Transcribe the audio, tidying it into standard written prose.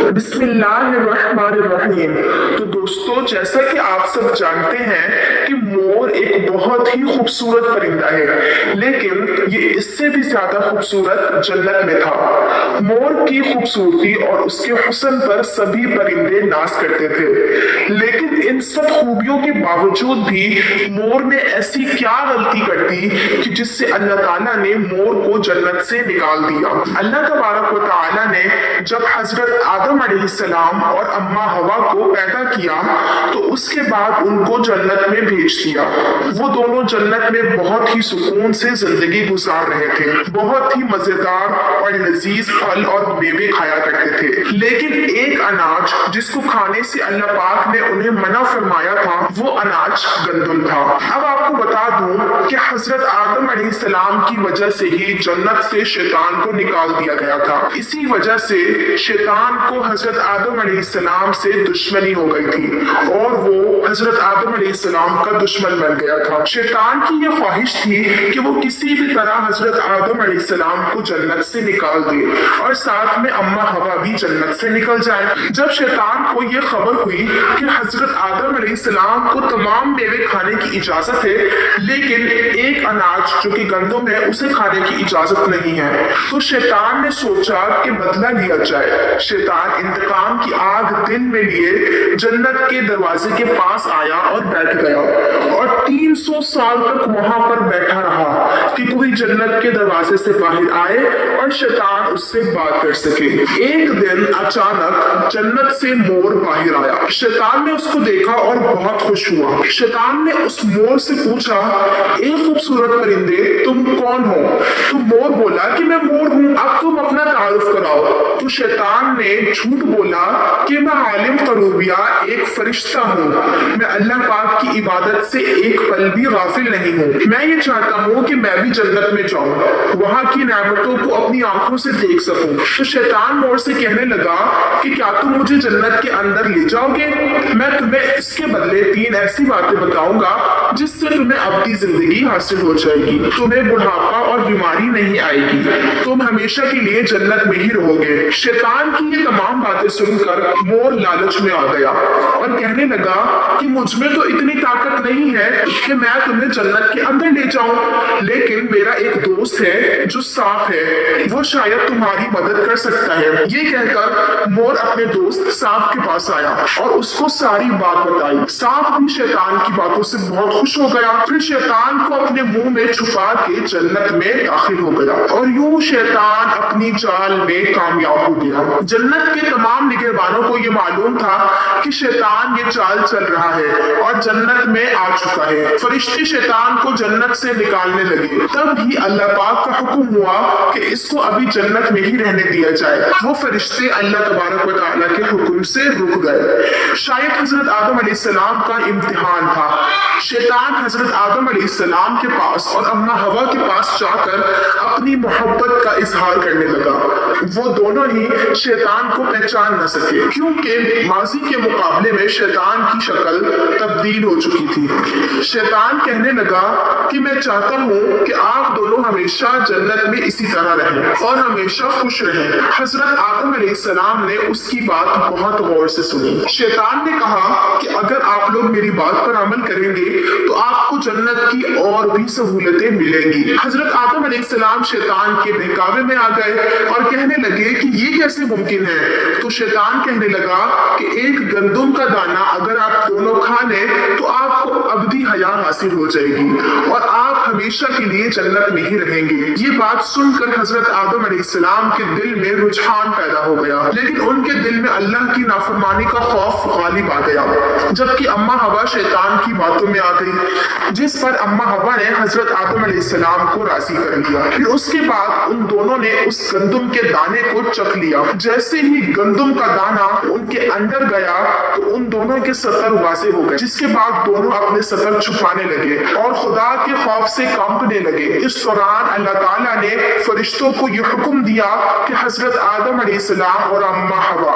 بسم اللہ الرحمن الرحیم۔ تو دوستو، جیسا کہ آپ سب جانتے ہیں کہ مور ایک بہت ہی خوبصورت پرندہ ہے، لیکن یہ اس سے بھی زیادہ خوبصورت جنت میں تھا۔ مور کی خوبصورتی اور اس کے حسن پر سبھی پرندے ناز کرتے تھے، لیکن ان سب خوبیوں کے باوجود بھی مور نے ایسی کیا غلطی کر دی کہ جس سے اللہ تعالیٰ نے مور کو جنت سے نکال دیا۔ اللہ تبارک و تعالیٰ نے جب حضرت آدم علیہ السلام اور اماں ہوا کو پیدا کیا تو اس کے بعد ان کو جنت میں بھیج دیا۔ وہ دونوں جنت میں بہت ہی سکون سے زندگی گزار رہے تھے، بہت ہی مزیدار اور لذیذ پھل اور میوے کھایا کرتے تھے، لیکن ایک اناج جس کو کھانے سے اللہ پاک نے انہیں منع فرمایا تھا وہ اناج گندم تھا۔ اب آپ کو بتا دوں کہ حضرت آدم علیہ السلام کی وجہ سے ہی جنت سے شیطان کو نکال دیا گیا تھا۔ اسی وجہ سے شیطان کو حضرت آدم علیہ السلام سے دشمنی ہو گئی تھی اور وہ حضرت آدم علیہ السلام کا دشمن بن گیا تھا۔ شیطان کی یہ خواہش تھی کہ وہ کسی بھی طرح حضرت آدم علیہ السلام کو جنت سے نکال دے اور ساتھ میں اماں ہوا بھی جنت سے نکل جائے۔ جب شیطان کو یہ خبر ہوئی کہ حضرت آدم علیہ السلام کو تمام میوے کھانے کی اجازت ہے، لیکن ایک اناج جو کہ گندم ہے اسے کھانے کی اجازت نہیں ہے، تو شیطان نے سوچا کہ بدلہ لیا جائے۔ شیطان انتقام کی آگ دل میں لیے جنت کے دروازے کے پاس آیا اور بیٹھ گیا اور 300 سال تک وہاں پر بیٹھا رہا کہ کوئی جنت کے دروازے سے باہر آئے اور شیطان اس سے بات کر سکے۔ ایک دن اچانک جنت سے مور باہر آیا۔ شیطان نے اس کو دیکھا اور بہت خوش ہوا۔ شیطان نے اس مور سے پوچھا، اے خوبصورت پرندے، تم کون ہو؟ تو مور بولا کہ میں مور ہوں، اب تم اپنا تعارف کراؤ۔ تو شیطان نے جھوٹ بولا کہ میں عالم قروبیہ ایک فرشتہ ہوں، میں اللہ پاک کی عبادت سے ایک پل بھی غافل نہیں ہوں، میں یہ چاہتا ہوں کہ میں بھی جنت میں جاؤں، وہاں کی نعمتوں کو اپنی آنکھوں سے دیکھ سکوں۔ تو شیطان مور سے کہنے لگا کہ کیا تم مجھے جنت کے اندر لے جاؤ گے؟ میں تمہیں اس کے بدلے 3 ایسی باتیں بتاؤں گا جس سے تمہیں ابدی زندگی حاصل ہو جائے گی، تمہیں بڑھاپا اور بیماری نہیں آئے گی، تم ہمیشہ کے لیے جنت میں ہی رہو گے۔ شیطان کی یہ تمام باتیں سن کر مور لالچ میں آ گیا اور کہنے لگا کہ مجھ میں تو اتنی طاقت نہیں ہے کہ میں تمہیں جنت کے اندر لے جاؤں، لیکن میرا ایک دوست ہے جو سانپ ہے، وہ شاید تمہاری مدد کر سکتا ہے۔ یہ کہہ کر مور اپنے دوست سانپ کے پاس آیا اور اس کو ساری بات بتائی۔ سانپ بھی شیطان کی باتوں سے بہت خوش ہو گیا، پھر شیطان کو اپنے منہ میں چھپا کے جنت میں داخل ہو گیا اور یوں شیطان اپنی چال میں کامیاب ہو گیا۔ جنت کے تمام نگہبانوں کو یہ معلوم تھا کہ شیطان یہ چال چل رہا ہے اور جنت میں آ چکا ہے۔ فرشتے شیطان کو جنت سے نکالنے لگے، تب ہی اللہ پاک کا حکم ہوا کہ اس کو ابھی جنت میں ہی رہنے دیا جائے۔ وہ فرشتے اللہ تبارک و تعالیٰ کے حکم سے رک گئے۔ شاید حضرت آدم علیہ السلام کا امتحان تھا۔ شیطان حضرت آدم علیہ السلام کے پاس اور اماں ہوا کے پاس جا کر اپنی محبت کا اظہار کرنے لگا۔ وہ دونوں ہی شیطان کو پہچان نہ سکے کیونکہ ماضی کے مقابلے میں شیطان کی شکل تبدیل ہو چکی تھی۔ شیطان کہنے لگا کہ میں چاہتا ہوں کہ آپ دونوں ہمیشہ جنت میں اسی طرح رہیں اور ہمیشہ خوش رہیں۔ حضرت آدم علیہ السلام نے اس کی بات بہت غور سے سنی۔ شیطان نے کہا کہ اگر آپ لوگ میری بات پر عمل کریں گے تو آپ کو جنت کی اور بھی سہولتیں ملیں گی۔ حضرت آدم علیہ السلام شیطان کے بہکاوے میں آ گئے اور کہنے لگے کہ یہ کیسے ممکن ہے؟ تو شیطان کہنے لگا کہ ایک گندم کا دانہ اگر آپ دونوں کھا لیں تو آپ کو ابدی حیات حاصل ہو جائے گی اور آپ ہمیشہ کے لیے جنت میں ہی رہیں گے۔ یہ بات سن کر حضرت آدم علیہ السلام کے دل میں رجحان پیدا ہو گیا، لیکن ان کے دل میں اللہ کی نافرمانی کا خوف غالب آ گیا، جبکہ اماں ہوا شیطان کی باتوں میں آ گئی، جس پر اماں ہوا نے حضرت آدم علیہ السلام کو راضی کر لیا۔ پھر اس کے بعد ان دونوں نے اس گندم کے دانے کو چکھ لیا۔ جیسے ہی گندم کا دانہ ان کے اندر گیا تو ان دونوں کے سطر واضح ہو گئے، جس کے بعد دونوں اپنے سطر چھپانے لگے اور خدا کے خوف سے کانپنے لگے۔ اس دوران اللہ تعالیٰ نے فرشتوں کو یہ حکم دیا کہ حضرت آدم علیہ السلام اور اماں ہوا